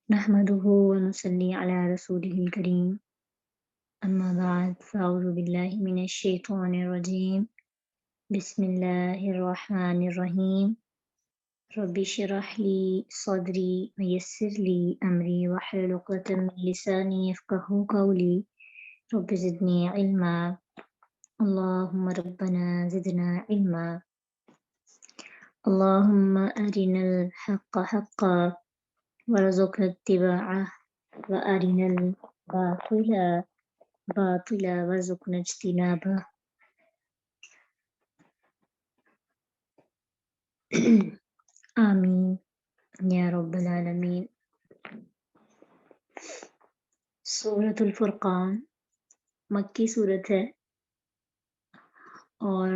نحمده ونصلي على رسوله الكريم أما بعد فأعوذ بالله من الشيطان الرجيم بسم الله الرحمن الرحيم رب اشرح لي صدري ويسر لي أمري واحلل عقدة من لساني يفقهوا قولي رب زدني علما اللهم ربنا زدنا علما اللهم أرنا الحق حقا وارزقنا اتباعه وأرنا الباطل باطلا وارزقنا اجتنابه آمین یا رب العالمین۔ سورۃ الفرقان مکی صورت ہے اور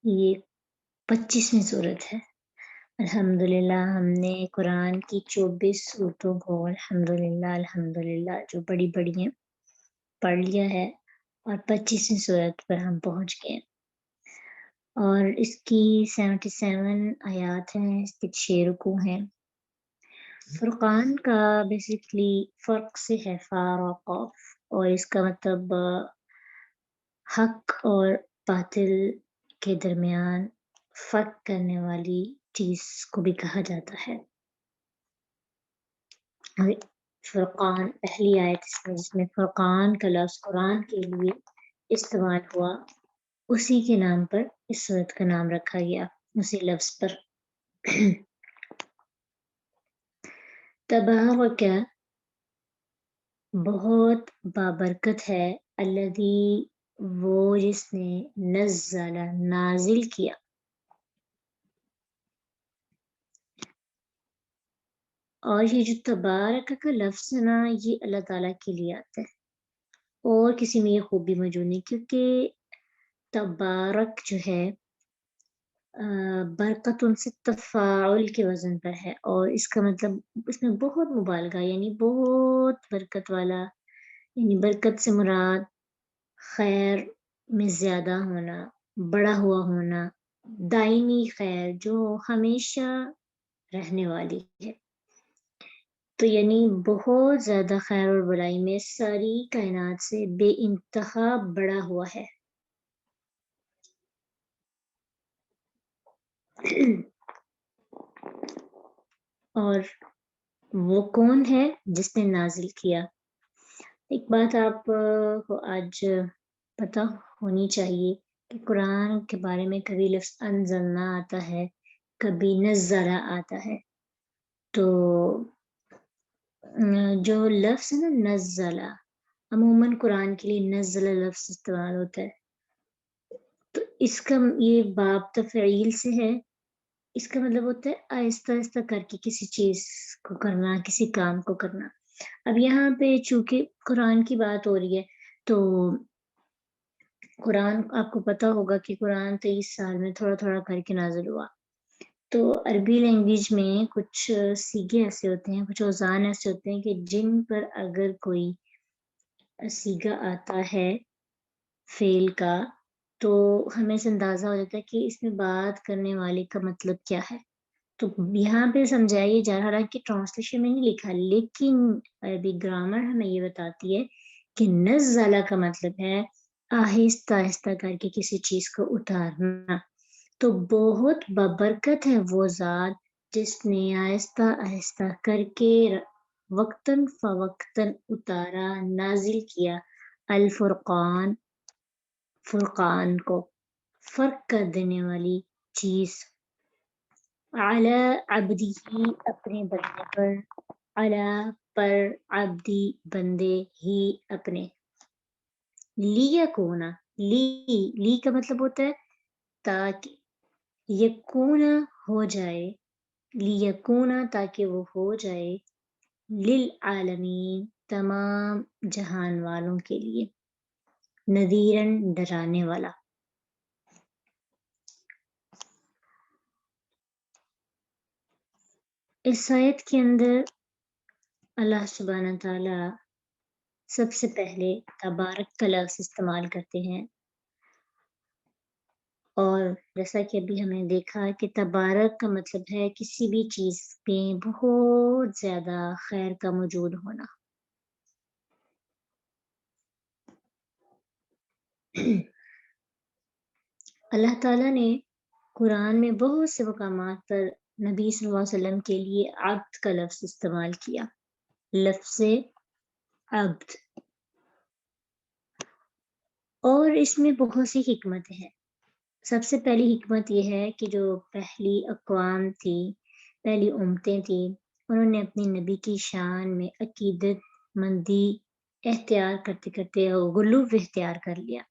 یہ 25ویں صورت ہے۔ الحمدللہ ہم نے قرآن کی 24 صورتوں کو الحمدللہ جو بڑی بڑی ہیں پڑھ لیا ہے اور 25ویں صورت پر ہم پہنچ گئے اور اس کی 77 آیات ہیں، اس کے 6 رکوع ہیں۔ فرقان کا بیسکلی فرق سے ہے، فارق، اور اس کا مطلب حق اور باطل کے درمیان فرق کرنے والی چیز کو بھی کہا جاتا ہے۔ فرقان پہلی آیت جس میں فرقان کا لفظ قرآن کے لیے استعمال ہوا، اسی کے نام پر اس صورت کا نام رکھا گیا، اسی لفظ پر۔ تبارک بہت بابرکت ہے، الذی وہ جس نے نزل نازل کیا، اور یہ جو تبارک کا لفظ ہے نا، یہ اللہ تعالیٰ کے لیے آتا ہے اور کسی میں یہ خوبی موجود نہیں، کیونکہ تبارک جو ہے برکت ان سے تفاعل کے وزن پر ہے، اور اس کا مطلب اس میں بہت مبالغہ، یعنی بہت برکت والا، یعنی برکت سے مراد خیر میں زیادہ ہونا، بڑا ہوا ہونا، دائمی خیر جو ہمیشہ رہنے والی ہے۔ تو یعنی بہت زیادہ خیر اور بڑائی میں ساری کائنات سے بے انتہا بڑا ہوا ہے۔ اور وہ کون ہے جس نے نازل کیا؟ ایک بات آپ کو آج پتہ ہونی چاہیے کہ قرآن کے بارے میں کبھی لفظ انزلنا آتا ہے، کبھی نزلہ آتا ہے۔ تو جو لفظ ہے نا نزلہ، عموماً قرآن کے لیے نزلہ لفظ استعمال ہوتا ہے، تو اس کا یہ باب تفعیل سے ہے، اس کا مطلب ہوتا ہے آہستہ آہستہ کر کے کسی چیز کو کرنا، کسی کام کو کرنا۔ اب یہاں پہ چونکہ قرآن کی بات ہو رہی ہے، تو قرآن آپ کو پتہ ہوگا کہ قرآن 23 سال میں تھوڑا تھوڑا کر کے نازل ہوا۔ تو عربی لینگویج میں کچھ سیغے ایسے ہوتے ہیں، کچھ اوزان ایسے ہوتے ہیں کہ جن پر اگر کوئی سیغہ آتا ہے فعل کا، تو ہمیں سے اندازہ ہو جاتا ہے کہ اس میں بات کرنے والے کا مطلب کیا ہے۔ تو یہاں پہ سمجھایا جا رہا ہے کہ ٹرانسلیشن میں نہیں لکھا، لیکن عربی گرامر ہمیں یہ بتاتی ہے کہ نزلہ کا مطلب ہے آہستہ آہستہ کر کے کسی چیز کو اتارنا۔ تو بہت بابرکت ہے وہ ذات جس نے آہستہ آہستہ کر کے وقتاً فوقتاً اتارا، نازل کیا الفرقان، فرقان کو، فرق کر دینے والی چیز، علی عبدی اپنے بندے پر، علی پر، عبدی بندے ہی اپنے، لیکونا، لی کا مطلب ہوتا ہے تاکہ، یکون ہو جائے، لیکونا تاکہ وہ ہو جائے، للعالمین تمام جہان والوں کے لیے، نذیراً ڈرانے والا۔ اس آیت کے اندر اللہ سبحانہ تعالیٰ سب سے پہلے تبارک کا لفظ استعمال کرتے ہیں، اور جیسا کہ ابھی ہم نے دیکھا کہ تبارک کا مطلب ہے کسی بھی چیز میں بہت زیادہ خیر کا موجود ہونا۔ اللہ تعالیٰ نے قرآن میں بہت سے مقامات پر نبی صلی اللہ علیہ وسلم کے لیے عبد کا لفظ استعمال کیا، لفظ عبد، اور اس میں بہت سی حکمتیں ہیں۔ سب سے پہلی حکمت یہ ہے کہ جو پہلی اقوام تھی، پہلی امتیں تھیں، انہوں نے اپنی نبی کی شان میں عقیدت مندی اختیار کرتے کرتے غلو اختیار کر لیا،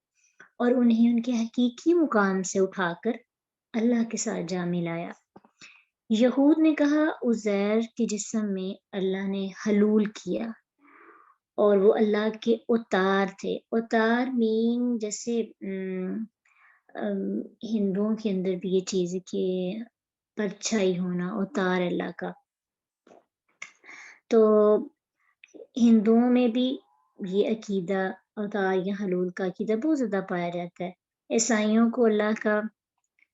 اور انہیں ان کے حقیقی مقام سے اٹھا کر اللہ کے ساتھ جا ملایا۔ یہود نے کہا عزیر کے جسم میں اللہ نے حلول کیا، اور وہ اللہ کے اوتار تھے۔ اوتار مین جیسے ہندوؤں کے اندر بھی یہ چیز ہے کہ پرچھائی ہونا، اوتار اللہ کا، تو ہندوؤں میں بھی یہ عقیدہ اوتار یا حلول کا عقیدہ بہت زیادہ پایا جاتا ہے۔ عیسائیوں کو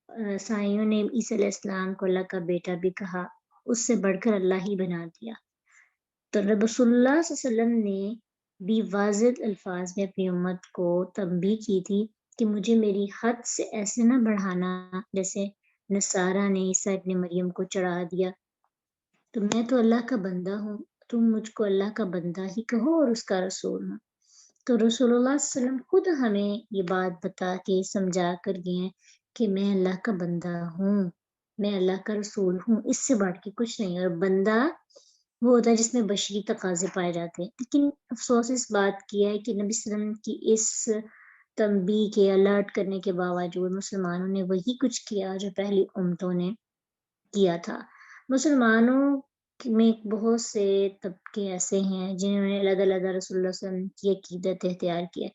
عیسائیوں نے عیسیٰ علیہ السلام کو اللہ کا بیٹا بھی کہا، اس سے بڑھ کر اللہ ہی بنا دیا۔ تو رسول اللہ صلی اللہ علیہ وسلم نے بھی واضح الفاظ میں اپنی امت کو تنبیہ کی تھی کہ مجھے میری حد سے ایسے نہ بڑھانا جیسے نصارہ نے عیسیٰ ابن مریم کو چڑھا دیا۔ تو میں تو اللہ کا بندہ ہوں، تم مجھ کو اللہ کا بندہ ہی کہو اور اس کا رسول ہوں۔ تو رسول اللہ صلی اللہ علیہ وسلم خود ہمیں یہ بات بتا کے سمجھا کر گئے ہیں کہ میں اللہ کا بندہ ہوں، میں اللہ کا رسول ہوں، اس سے بڑھ کے کچھ نہیں۔ اور بندہ وہ ہوتا ہے جس میں بشری تقاضے پائے جاتے ہیں۔ لیکن افسوس اس بات کی ہے کہ نبی صلی اللہ علیہ وسلم کی اس تنبیہ کے الرٹ کرنے کے باوجود مسلمانوں نے وہی کچھ کیا جو پہلی امتوں نے کیا تھا۔ مسلمانوں میں بہت سے طبقے ایسے ہیں جنہوں نے علیحدہ علیحدہ رسول اللہ صلی اللہ علیہ وسلم کی عقیدت اختیار کی ہے۔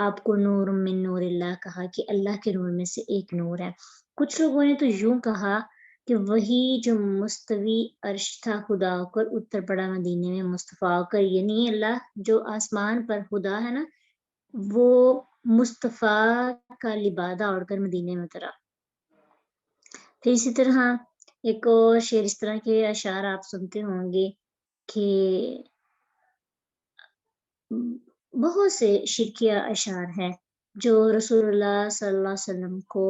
آپ کو نور من نور اللہ کہا کہ اللہ کے نور میں سے ایک نور ہے۔ کچھ لوگوں نے تو یوں کہا کہ وہی جو مستوی عرش تھا خدا ہو کر اتر پڑا مدینے میں مصطفیٰ ہو کر، یعنی اللہ جو آسمان پر خدا ہے نا، وہ مصطفیٰ کا لبادہ اوڑھ کر مدینے میں اترا۔ پھر اسی طرح ایک اور شعر، اس طرح کے اشعار آپ سنتے ہوں گے کہ بہت سے شرکیہ اشعار ہیں جو رسول اللہ صلی اللہ علیہ وسلم کو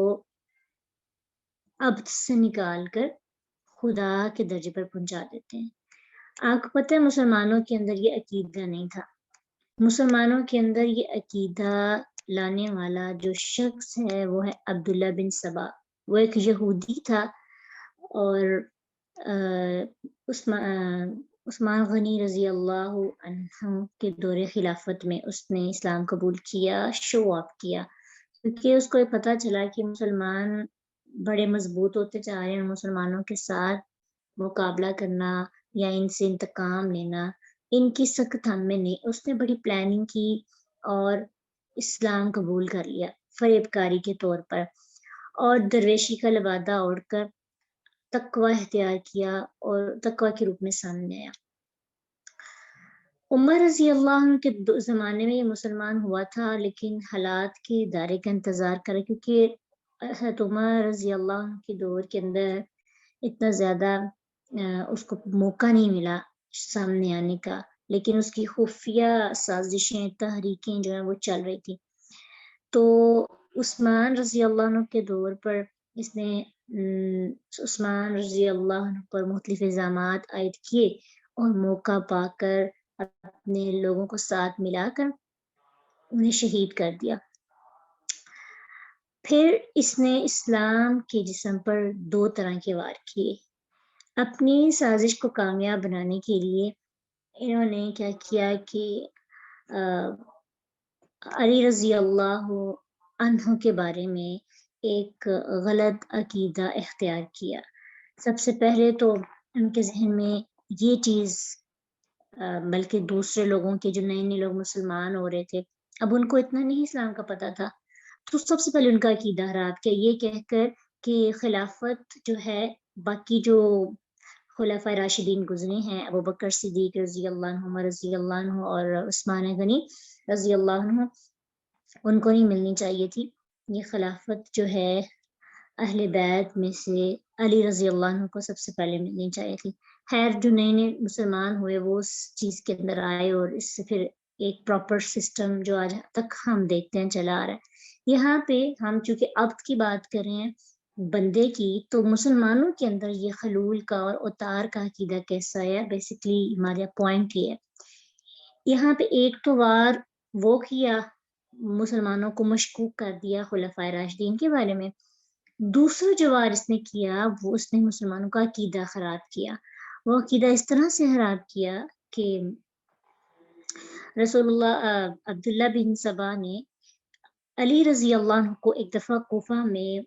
عبد سے نکال کر خدا کے درجے پر پہنچا دیتے ہیں۔ آپ کو پتہ ہے مسلمانوں کے اندر یہ عقیدہ نہیں تھا۔ مسلمانوں کے اندر یہ عقیدہ لانے والا جو شخص ہے وہ ہے عبداللہ بن سبا۔ وہ ایک یہودی تھا، اور عثمان غنی رضی اللہ عنہ کے دور خلافت میں اس نے اسلام قبول کیا، شو آف کیا، کیونکہ اس کو یہ پتہ چلا کہ مسلمان بڑے مضبوط ہوتے جا رہے ہیں، مسلمانوں کے ساتھ مقابلہ کرنا یا ان سے انتقام لینا ان کی سخت ہم میں نہیں۔ اس نے بڑی پلاننگ کی اور اسلام قبول کر لیا فریب کاری کے طور پر، اور درویشی کا لبادہ اوڑھ کر تقوی اختیار کیا اور تقوی کے روپ میں سامنے آیا۔ عمر رضی اللہ عنہ کے زمانے میں یہ مسلمان ہوا تھا، لیکن حالات کے دائرے کا انتظار کرا، کیونکہ حضرت عمر رضی اللہ عنہ کے دور کے اندر اتنا زیادہ اس کو موقع نہیں ملا سامنے آنے کا، لیکن اس کی خفیہ سازشیں، تحریکیں جو ہیں وہ چل رہی تھی۔ تو عثمان رضی اللہ عنہ کے دور پر اس نے عثمان رضی اللہ عنہ پر مختلف الزامات عائد کیے اور موقع پا کر اپنے لوگوں کو ساتھ ملا کر انہیں شہید کر دیا۔ پھر اس نے اسلام کے جسم پر 2 طرح کے وار کیے۔ اپنی سازش کو کامیاب بنانے کے لیے انہوں نے کیا کیا کہ علی رضی اللہ عنہ کے بارے میں ایک غلط عقیدہ اختیار کیا۔ سب سے پہلے تو ان کے ذہن میں یہ چیز، بلکہ دوسرے لوگوں کے جو نئے نئے لوگ مسلمان ہو رہے تھے، اب ان کو اتنا نہیں اسلام کا پتہ تھا، تو سب سے پہلے ان کا عقیدہ خراب کیا یہ کہہ کر کہ خلافت جو ہے باقی جو خلفائے راشدین گزرے ہیں، ابوبکر صدیق رضی اللہ عنہ، عمر رضی اللہ عنہ اور عثمان غنی رضی اللہ عنہ، ان کو نہیں ملنی چاہیے تھی۔ یہ خلافت جو ہے اہل بیت میں سے علی رضی اللہ عنہ کو سب سے پہلے ملنی چاہیے تھی. خیر جو نئے نئے مسلمان ہوئے وہ اس چیز کے اندر آئے اور اس سے پھر ایک پراپر سسٹم جو آج تک ہم دیکھتے ہیں چلا آ رہا ہے. یہاں پہ ہم چونکہ عبد کی بات کر رہے ہیں بندے کی، تو مسلمانوں کے اندر یہ خلول کا اور اوتار کا عقیدہ کیسا ہے، بیسیکلی ہمارا پوائنٹ یہ ہے. یہاں پہ ایک تو وار وہ کیا، مسلمانوں کو مشکوک کر دیا خلفائے راشدین کے بارے میں. دوسرا جو وار اس نے کیا وہ اس نے مسلمانوں کا عقیدہ خراب کیا. وہ عقیدہ اس طرح سے خراب کیا کہ رسول اللہ عبداللہ بن سبا نے علی رضی اللہ عنہ کو ایک دفعہ کوفہ میں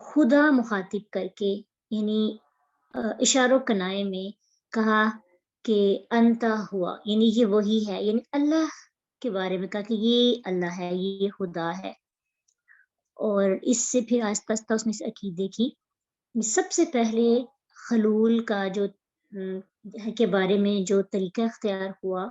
خدا مخاطب کر کے، یعنی اشاروں کنائے میں کہا کہ انتا ہوا، یعنی یہ وہی ہے، یعنی اللہ کے بارے میں کہا کہ یہ اللہ ہے، یہ خدا ہے. اور اس سے پھر آہستہ آہستہ اس نے اس عقیدے کی سب سے پہلے خلول کا جو کے بارے میں جو طریقہ اختیار ہوا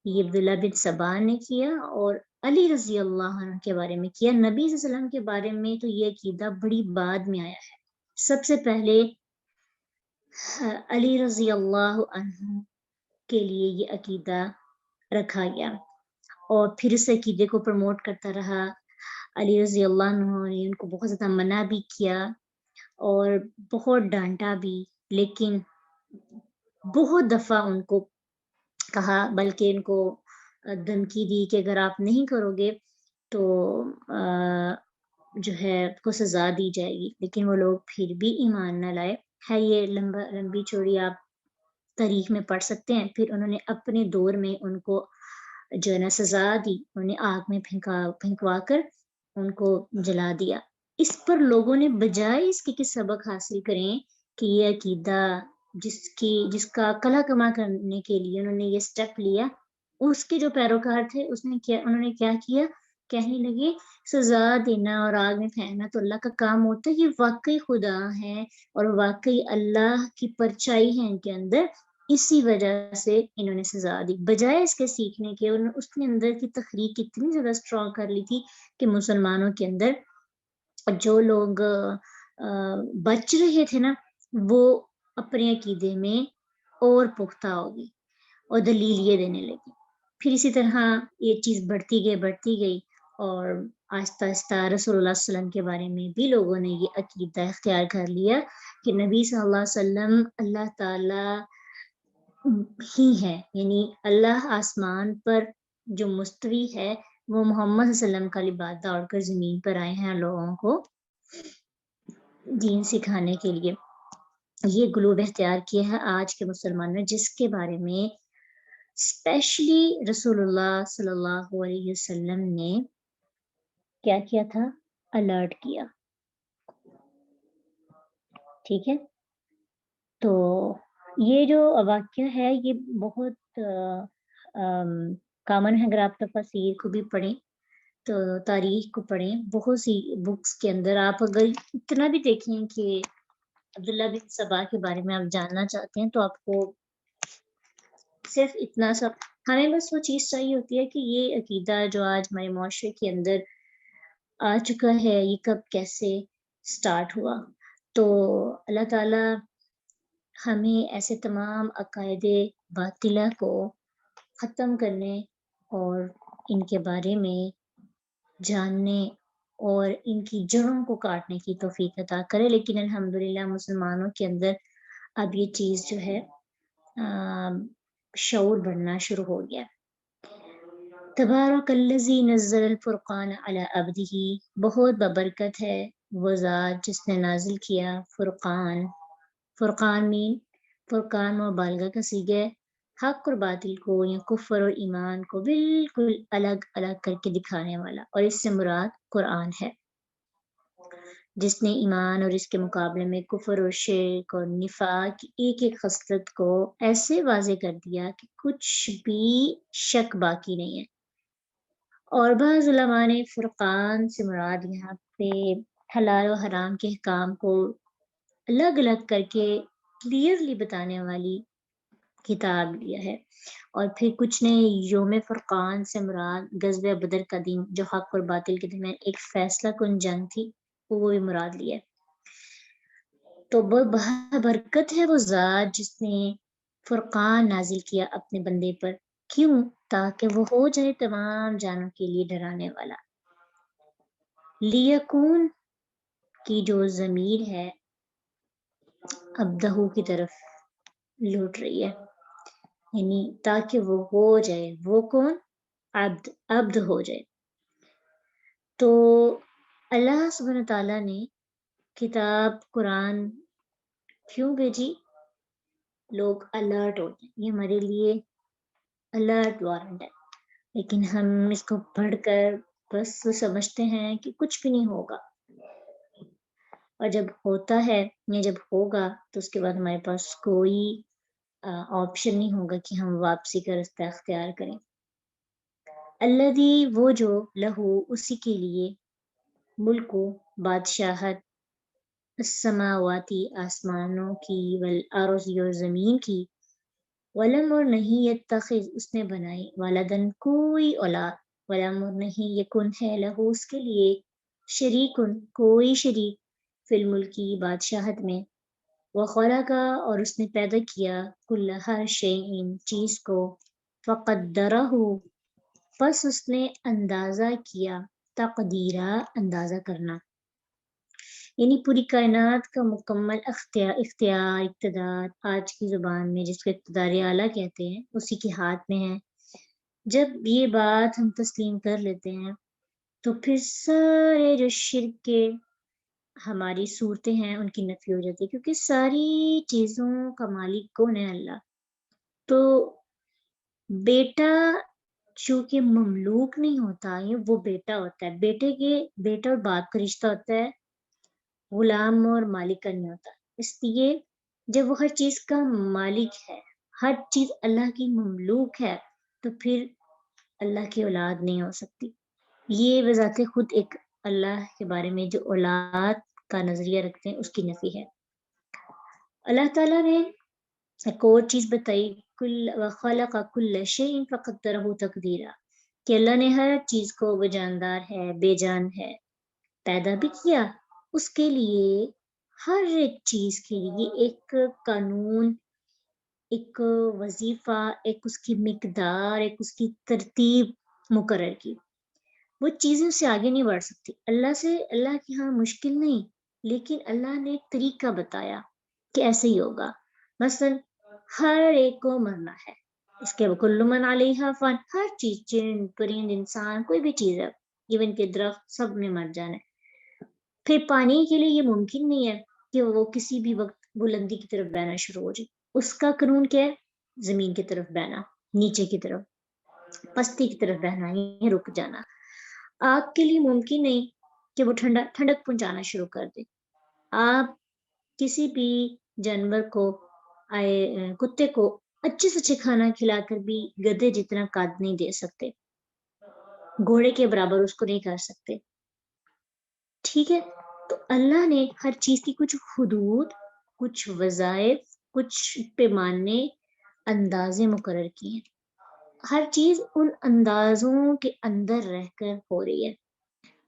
یہ عبداللہ بن سبا نے کیا اور علی رضی اللہ عنہ کے بارے میں کیا. نبی صلی اللہ علیہ وسلم کے بارے میں تو یہ عقیدہ بڑی بعد میں آیا ہے. سب سے پہلے علی رضی اللہ عنہ کے لیے یہ عقیدہ رکھا گیا اور پھر اس عقیدے کو پروموٹ کرتا رہا. علی رضی اللہ عنہ نے ان کو بہت زیادہ منع بھی کیا اور بہت ڈانٹا بھی، لیکن بہت دفعہ ان کو کہا، بلکہ ان کو دھمکی دی کہ اگر آپ نہیں کرو گے تو جو ہے کو سزا دی جائے گی، لیکن وہ لوگ پھر بھی ایمان نہ لائے. ہے یہ لمبی چوڑی آپ تاریخ میں پڑھ سکتے ہیں. پھر انہوں نے اپنے دور میں ان کو جو ہے نا سزا دی، انہیں آگ میں پھینکوا کر ان کو جلا دیا. اس پر لوگوں نے بجائے اس کے کہ سبق حاصل کریں کہ یہ عقیدہ جس کا کلا کما کرنے کے لیے انہوں نے یہ سٹیپ لیا، اس کے جو پیروکار تھے انہوں نے کیا کیا، کہنے لگے سزا دینا اور آگ میں پھینکنا تو اللہ کا کام ہوتا ہے، یہ واقعی خدا ہے اور واقعی اللہ کی پرچائی ہے ان کے اندر، اسی وجہ سے انہوں نے سزا دی. بجائے اس کے سیکھنے کے اس نے اندر کی تحریک اتنی زیادہ اسٹرانگ کر لی تھی کہ مسلمانوں کے اندر جو لوگ بچ رہے تھے نا وہ اپنے عقیدے میں اور پختہ ہوگی اور دلیل یہ دینے لگی. پھر اسی طرح یہ چیز بڑھتی گئی اور آہستہ آہستہ رسول اللہ صلی اللہ علیہ وسلم کے بارے میں بھی لوگوں نے یہ عقیدہ اختیار کر لیا کہ نبی صلی اللہ علیہ وسلم اللہ تعالی ہی ہے، یعنی اللہ آسمان پر جو مستوی ہے وہ محمد صلی اللہ علیہ وسلم کا لباس دوڑ کر زمین پر آئے ہیں لوگوں کو دین سکھانے کے لیے. یہ گلوب اختیار کیا ہے آج کے مسلمانوں نے، جس کے بارے میں اسپیشلی رسول اللہ صلی اللہ علیہ وسلم نے کیا کیا تھا، الرٹ کیا. ٹھیک ہے، تو یہ جو واقعہ ہے یہ بہت کامن ہے. اگر آپ تفاسیر کو بھی پڑھیں تو تاریخ کو پڑھیں، بہت سی بکس کے اندر آپ اگر اتنا بھی دیکھیں کہ عبداللہ بن سبا کے بارے میں آپ جاننا چاہتے ہیں تو آپ کو صرف اتنا سا ہمیں بس وہ چیز چاہیے ہوتی ہے کہ یہ عقیدہ جو آج ہمارے معاشرے کے اندر آ چکا ہے یہ کب کیسے سٹارٹ ہوا. تو اللہ تعالی ہمیں ایسے تمام عقائد باطلہ کو ختم کرنے اور ان کے بارے میں جاننے اور ان کی جڑوں کو کاٹنے کی توفیق عطا کرے. لیکن الحمدللہ مسلمانوں کے اندر اب یہ چیز جو ہے شعور بڑھنا شروع ہو گیا. تبارک الذی نزل الفرقان علی عبدہ، بہت ببرکت ہے وہ ذات جس نے نازل کیا فرقان. فرقان فرقان مبالغہ کا صیغہ ہے، حق اور باطل کو یا کفر اور ایمان کو بالکل الگ الگ کر کے دکھانے والا، اور اس سے مراد قرآن ہے جس نے ایمان اور اس کے مقابلے میں کفر اور شرک اور نفاق کی ایک ایک خصلت کو ایسے واضح کر دیا کہ کچھ بھی شک باقی نہیں ہے. اور بعض علماء نے فرقان سے مراد یہاں پہ حلال و حرام کے احکام کو الگ الگ کر کے کلیئرلی بتانے والی کتاب لیا ہے. اور پھر کچھ نے یوم فرقان سے مراد غزوہ بدر کا دن جو حق اور باطل کے درمیان ایک فیصلہ کن جنگ تھی وہ بھی مراد لیا ہے. تو برکت ہے وہ ذات جس نے فرقان نازل کیا اپنے بندے پر، کیوں؟ تاکہ وہ ہو جائے تمام جانوں کے لیے ڈرانے والا۔ لیکون کی جو ضمیر ہے ابدہو کی طرف لوٹ رہی ہے، یعنی تاکہ وہ ہو جائے، وہ کون؟ عبد ہو جائے۔ تو اللہ سبحانہ تعالیٰ نے کتاب قرآن کیوں بھیجی؟ لوگ الرٹ ہوتے ہیں، یہ ہمارے لیے الرٹ وارنٹ ہے، لیکن ہم اس کو پڑھ کر بس سمجھتے ہیں کہ کچھ بھی نہیں ہوگا، اور جب ہوتا ہے یا جب ہوگا تو اس کے بعد ہمارے پاس کوئی آپشن نہیں ہوگا کہ ہم واپسی کا رستہ اختیار کریں۔ الذی وہ جو لہو اسی کے لیے ملک و بادشاہت السماواتی آسمانوں کی والارض اور زمین کی، ولم اور نہیں یتخذ اس نے بنائی ولدن کوئی اولاد، ولم اور نہیں یکن ہے لہو اس کے لیے شریکن کوئی شریک فی الملکی بادشاہت میں، وخلق اور اس نے پیدا کیا کل ہر شیء چیز کو، فقدرہ پس اس نے اندازہ کیا، تقدیرہ اندازہ کرنا، یعنی پوری کائنات کا مکمل اختیار اقتدار آج کی زبان میں جس کو اقتدار اعلیٰ کہتے ہیں اسی کے ہاتھ میں ہے۔ جب یہ بات ہم تسلیم کر لیتے ہیں تو پھر سارے جو شرک کے ہماری صورتیں ہیں ان کی نفی ہو جاتی ہے، کیونکہ ساری چیزوں کا مالک کون ہے؟ اللہ۔ تو بیٹا چونکہ مملوک نہیں ہوتا، یہ وہ بیٹا ہوتا ہے، بیٹا اور باپ کا رشتہ ہوتا ہے، غلام اور مالک کا نہیں ہوتا۔ اس لیے جب وہ ہر چیز کا مالک ہے، ہر چیز اللہ کی مملوک ہے، تو پھر اللہ کی اولاد نہیں ہو سکتی۔ یہ بذات خود ایک اللہ کے بارے میں جو اولاد کا نظریہ رکھتے ہیں اس کی نفی ہے۔ اللہ تعالیٰ نے ایک اور چیز بتائی، وَخَلَقَ كُلَّ شَيْءٍ فَقَدَّرَهُ تَقْدِيرًا، کہ اللہ نے ہر چیز کو وہ جاندار ہے، بے جان ہے، پیدا بھی کیا، اس کے لیے ہر ایک چیز کے لیے ایک قانون، ایک وظیفہ، ایک اس کی مقدار، ایک اس کی ترتیب مقرر کی۔ وہ چیزیں اس سے آگے نہیں بڑھ سکتی۔ اللہ کے ہاں مشکل نہیں، لیکن اللہ نے ایک طریقہ بتایا کہ ایسے ہی ہوگا۔ مثلا ہر ایک کو مرنا ہے، اس کے کل من علیہا فان، ہر چیز، جن پرند انسان کوئی بھی چیز ہے، ایون کہ درخت، سب نے مر جانا ہے۔ پھر پانی کے لیے یہ ممکن نہیں ہے کہ وہ کسی بھی وقت بلندی کی طرف بہنا شروع ہو جائے، اس کا قانون کیا ہے؟ زمین کی طرف بہنا، نیچے کی طرف، پستی کی طرف بہنا، یہ رک جانا۔ آگ کے لیے ممکن نہیں کہ وہ ٹھنڈک پہنچانا شروع کر دے۔ آپ کسی بھی جانور کو، کتے کو اچھے سے اچھے کھانا کھلا کر بھی گدھے جتنا قد نہیں دے سکتے، گھوڑے کے برابر اس کو نہیں کر سکتے، ٹھیک ہے؟ تو اللہ نے ہر چیز کی کچھ حدود، کچھ وظائف، کچھ پیمانے، اندازے مقرر کیے ہیں، ہر چیز ان اندازوں کے اندر رہ کر ہو رہی ہے۔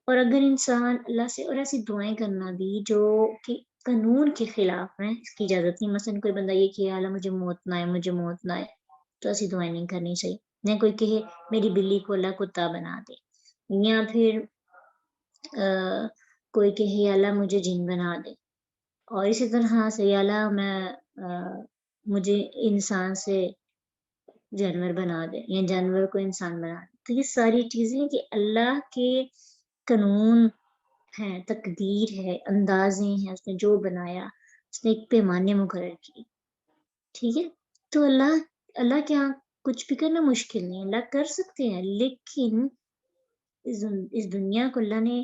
اور اگر انسان اللہ سے اور ایسی دعائیں کرنا بھی جو کہ قانون کے خلاف ہیں، اس کی اجازت نہیں۔ مثلا کوئی بندہ یہ کہ اللہ مجھے موت نہ آئے، مجھے موت نہ آئے، تو ایسی دعائیں نہیں کرنی چاہیے۔ نہ کوئی کہے میری بلی کو اللہ کتا بنا دے، یا پھر کوئی کہے اللہ مجھے جن بنا دے، اور اسی طرح سے اللہ مجھے انسان سے جانور بنا دے، یا جانور کو انسان بنا دے۔ تو یہ ساری چیزیں کہ اللہ کے قانون ہیں، تقدیر ہے، اندازے ہیں، اس نے جو بنایا اس نے ایک پیمانے مقرر کی، ٹھیک ہے؟ تو اللہ کے یہاں کچھ بھی کرنا مشکل نہیں، اللہ کر سکتے ہیں، لیکن اس دنیا کو اللہ نے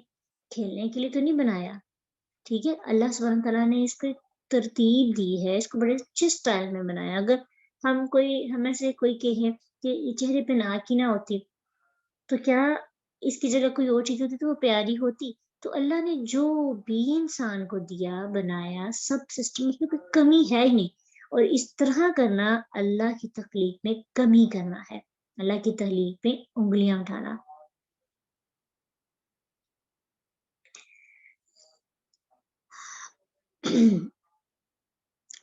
کھیلنے کے لیے تو نہیں بنایا، ٹھیک ہے؟ اللہ سبحانہ تعالیٰ نے اس کو ایک ترتیب دی ہے، اس کو بڑے اچھے سٹائل میں بنایا۔ اگر ہمیں سے کوئی کہے کہ یہ چہرے پہ ناک ہی نہ ہوتی تو کیا اس کی جگہ کوئی اور چیز ہوتی تو وہ پیاری ہوتی؟ تو اللہ نے جو بھی انسان کو دیا، بنایا، سب سسٹم میں کوئی کمی ہے ہی نہیں، اور اس طرح کرنا اللہ کی تخلیق میں کمی کرنا ہے، اللہ کی تخلیق میں انگلیاں اٹھانا۔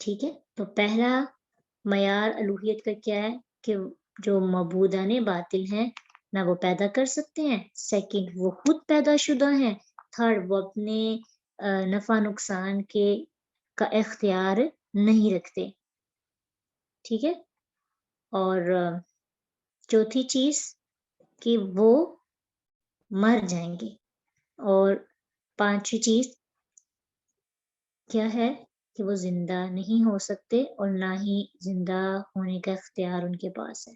ٹھیک ہے، تو پہلا معیار الوہیت کا کیا ہے کہ جو معبودان باطل ہیں نہ وہ پیدا کر سکتے ہیں، سیکنڈ وہ خود پیدا شدہ ہیں، تھرڈ وہ اپنے نفع نقصان کا اختیار نہیں رکھتے، ٹھیک ہے، اور چوتھی چیز کہ وہ مر جائیں گے، اور پانچویں چیز کیا ہے کہ وہ زندہ نہیں ہو سکتے اور نہ ہی زندہ ہونے کا اختیار ان کے پاس ہے۔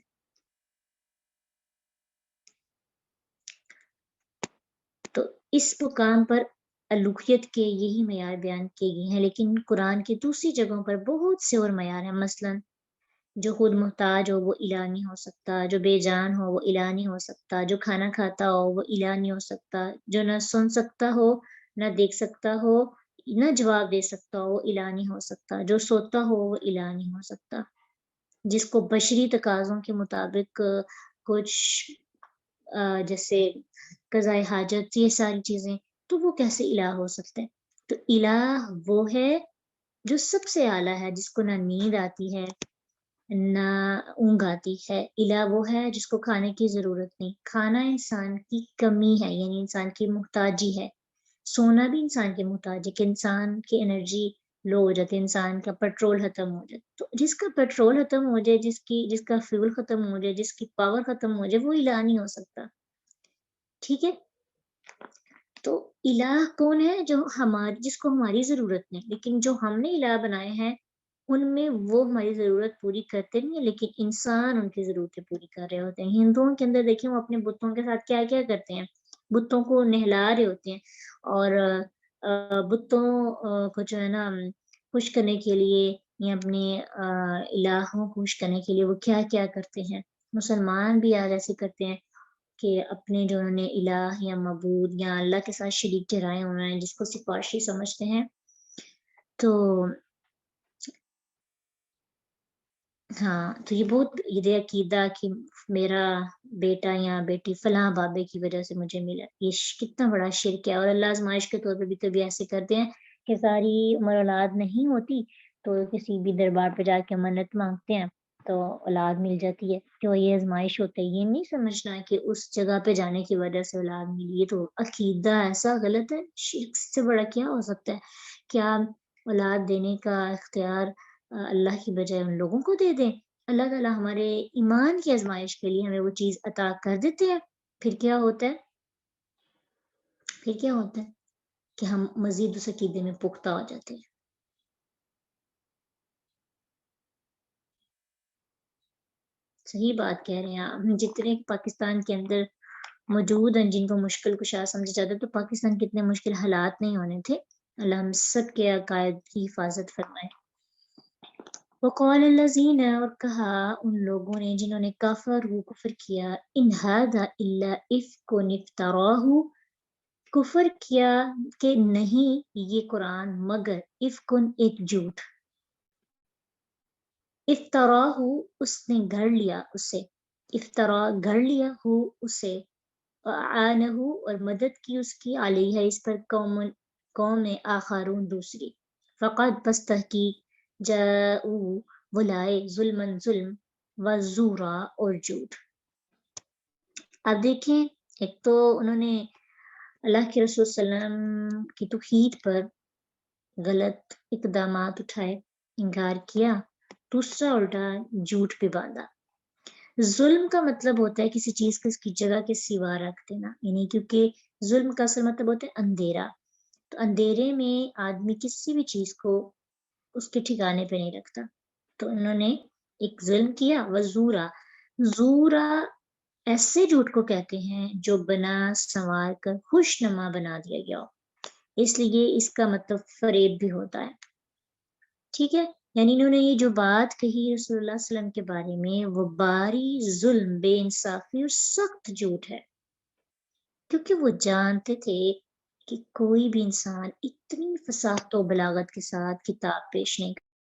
تو اس مقام پر الوہیت کے یہی معیار بیان کیے گئے ہیں، لیکن قرآن کی دوسری جگہوں پر بہت سے اور معیار ہیں، مثلاً جو خود محتاج ہو وہ الہ نہیں ہو سکتا، جو بے جان ہو وہ الہ نہیں ہو سکتا، جو کھانا کھاتا ہو وہ الہ نہیں ہو سکتا، جو نہ سن سکتا ہو نہ دیکھ سکتا ہو نہ جواب دے سکتا ہو وہ الہ نہیں ہو سکتا، جو سوتا ہو وہ الہ نہیں ہو سکتا، جس کو بشری تقاضوں کے مطابق کچھ جیسے قضاء حاجت یہ ساری چیزیں، تو وہ کیسے الہ ہو سکتے ہیں؟ تو الہ وہ ہے جو سب سے اعلیٰ ہے، جس کو نہ نیند آتی ہے نہ اونگ آتی ہے، الہ وہ ہے جس کو کھانے کی ضرورت نہیں، کھانا انسان کی کمی ہے، یعنی انسان کی محتاجی ہے، سونا بھی انسان کی محتاج ہے کہ انسان کی انرجی لو ہو جاتی ہے، انسان کا پیٹرول ختم ہو جائے، تو جس کا پیٹرول ختم ہو جائے، جس کا فیول ختم ہو جائے، جس کی پاور ختم ہو جائے، وہ الہ نہیں ہو سکتا، ٹھیک ہے۔ تو الہ کون ہے؟ جس کو ہماری ضرورت نہیں، لیکن جو ہم نے الہ بنائے ہیں ان میں وہ ہماری ضرورت پوری کرتے نہیں ہیں، لیکن انسان ان کی ضرورتیں پوری کر رہے ہوتے ہیں۔ ہندوؤں کے اندر دیکھیں وہ اپنے بتوں کے ساتھ کیا کیا کرتے ہیں، بتوں کو نہلا رہے ہوتے ہیں، اور بتوں کو جو ہے نا خوش کرنے کے لیے یا اپنے الہوں کو خوش کرنے کے لیے وہ کیا کیا کرتے ہیں۔ مسلمان بھی آج ایسے کرتے ہیں کہ اپنے جو انہوں نے الہ یا معبود یا اللہ کے ساتھ شریک ٹھہرائے ہوئے ہیں، جس کو سفارشی سمجھتے ہیں، تو ہاں، تو یہ بہت یہ عقیدہ کہ میرا بیٹا یا بیٹی فلاں بابے کی وجہ سے مجھے ملا، یہ کتنا بڑا شرک ہے، اور اللہ آزمائش کے طور پہ بھی کبھی ایسے کرتے ہیں کہ ساری عمر اولاد نہیں ہوتی تو کسی بھی دربار پہ جا کے منت مانگتے ہیں تو اولاد مل جاتی ہے، تو یہ آزمائش ہوتا ہے، یہ نہیں سمجھنا کہ اس جگہ پہ جانے کی وجہ سے اولاد ملی، یہ تو عقیدہ ایسا غلط ہے، شرک سے بڑا کیا ہو سکتا ہے؟ کیا اولاد دینے کا اختیار اللہ کی بجائے ان لوگوں کو دے دیں؟ اللہ تعالیٰ ہمارے ایمان کی آزمائش کے لیے ہمیں وہ چیز عطا کر دیتے ہیں، پھر کیا ہوتا ہے کہ ہم مزید اس عقیدے میں پختہ ہو جاتے ہیں۔ صحیح بات کہہ رہے ہیں آپ، جتنے پاکستان کے اندر موجود ہیں جن کو مشکل کشا سمجھا جاتا ہے، تو پاکستان کے اتنے مشکل حالات نہیں ہونے تھے، اللہ ہم سب کے عقائد کی حفاظت فرمائے۔ وقال الذین، اور کہا ان لوگوں نے جنہوں نے کفر کیا، ان ھذا الا افک افتراہ، کفر کیا کہ نہیں یہ قرآن مگر افکن ایک جھوٹ، افتراہ اس نے گھڑ لیا اسے، افطرا گھڑ لیا ہو اسے، وعانہ اور مدد کی اس کی علیہ اس پر قوم آخرون دوسری، فقد پس تحقیق جاؤ وہ لائے ظلمن ظلم وزورا اور جھوٹ۔ اب دیکھیں، ایک تو انہوں نے اللہ کے رسول صلی اللہ علیہ وسلم کی توحید پر غلط اقدامات اٹھائے، انکار کیا، دوسرا الٹا جھوٹ پہ باندھا۔ ظلم کا مطلب ہوتا ہے کسی چیز کو اس کی جگہ کے سوا رکھ دینا، یعنی کیونکہ ظلم کا اصل مطلب ہوتا ہے اندھیرا، تو اندھیرے میں آدمی کسی بھی چیز کو اس کے ٹھکانے پہ نہیں رکھتا، تو انہوں نے ایک ظلم کیا۔ وزورا، زورا ایسے جھوٹ کو کہتے ہیں جو بنا سنوار کر خوش نما بنا دیا گیا ہو، اس لیے اس کا مطلب فریب بھی ہوتا ہے، ٹھیک ہے۔ یعنی انہوں نے یہ جو بات کہی رسول اللہ صلی اللہ علیہ وسلم کے بارے میں وہ باری ظلم، بے انصافی اور سخت جھوٹ ہے، کیونکہ وہ جانتے تھے کہ کوئی بھی انسان اتنی فصاحت و بلاغت کے ساتھ کتاب پیش نہیں